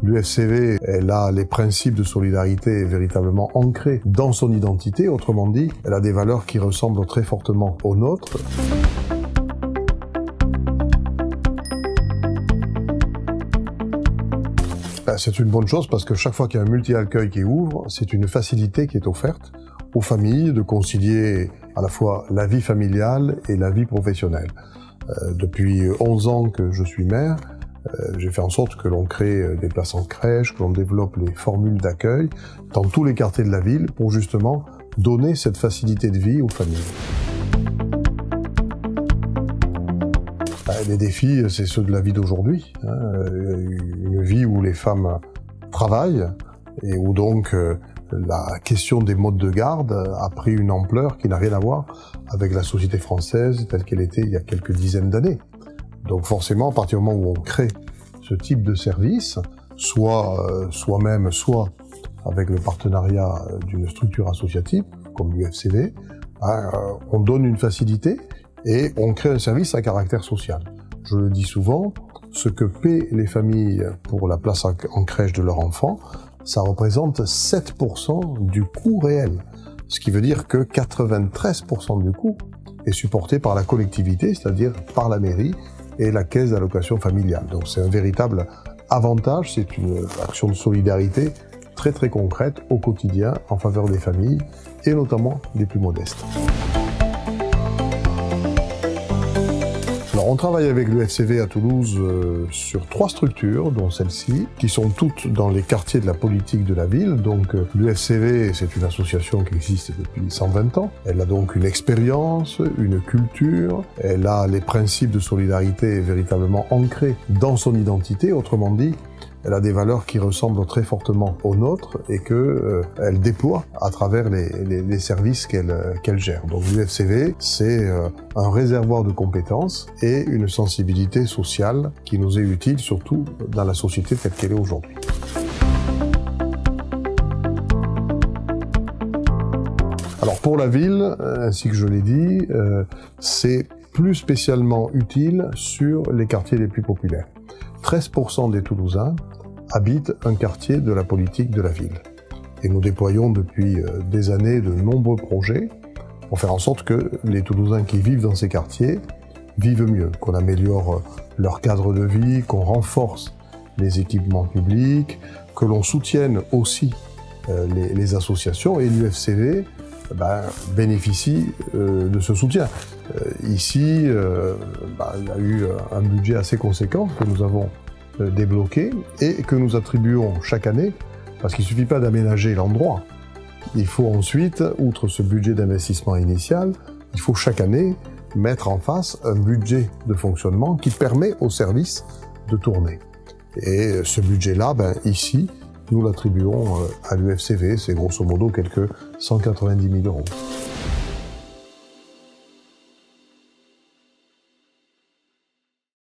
L'UFCV, elle a les principes de solidarité véritablement ancrés dans son identité. Autrement dit, elle a des valeurs qui ressemblent très fortement aux nôtres. C'est une bonne chose parce que chaque fois qu'il y a un multi-accueil qui ouvre, c'est une facilité qui est offerte aux familles de concilier à la fois la vie familiale et la vie professionnelle. Depuis 11 ans que je suis maire, j'ai fait en sorte que l'on crée des places en crèche, que l'on développe les formules d'accueil dans tous les quartiers de la ville pour justement donner cette facilité de vie aux familles. Les défis, c'est ceux de la vie d'aujourd'hui, une vie où les femmes travaillent et où donc la question des modes de garde a pris une ampleur qui n'a rien à voir avec la société française telle qu'elle était il y a quelques dizaines d'années. Donc forcément, à partir du moment où on crée ce type de service, soit soi-même, soit avec le partenariat d'une structure associative, comme l'UFCV, on donne une facilité et on crée un service à caractère social. Je le dis souvent, ce que paient les familles pour la place en crèche de leur enfant, ça représente 7% du coût réel. Ce qui veut dire que 93% du coût est supporté par la collectivité, c'est-à-dire par la mairie et la caisse d'allocation familiale. Donc c'est un véritable avantage, c'est une action de solidarité très très concrète au quotidien en faveur des familles et notamment des plus modestes. Alors, on travaille avec l'UFCV à Toulouse sur 3 structures, dont celle-ci, qui sont toutes dans les quartiers de la politique de la ville. Donc l'UFCV, c'est une association qui existe depuis 120 ans. Elle a donc une expérience, une culture, elle a les principes de solidarité véritablement ancrés dans son identité. Autrement dit, elle a des valeurs qui ressemblent très fortement aux nôtres et qu'elle déploie à travers les services qu'elle gère. Donc l'UFCV, c'est un réservoir de compétences et une sensibilité sociale qui nous est utile, surtout dans la société telle qu'elle est aujourd'hui. Alors pour la ville, ainsi que je l'ai dit, c'est plus spécialement utile sur les quartiers les plus populaires. 13% des Toulousains habitent un quartier de la politique de la ville. Et nous déployons depuis des années de nombreux projets pour faire en sorte que les Toulousains qui vivent dans ces quartiers vivent mieux, qu'on améliore leur cadre de vie, qu'on renforce les équipements publics, que l'on soutienne aussi les associations, et l'UFCV bénéficie de ce soutien. Ici, il y a eu un budget assez conséquent que nous avons débloqué et que nous attribuons chaque année, parce qu'il ne suffit pas d'aménager l'endroit. Il faut ensuite, outre ce budget d'investissement initial, il faut chaque année mettre en face un budget de fonctionnement qui permet au service de tourner. Et ce budget-là, ici, nous l'attribuons à l'UFCV, c'est grosso modo quelques 190 000 €.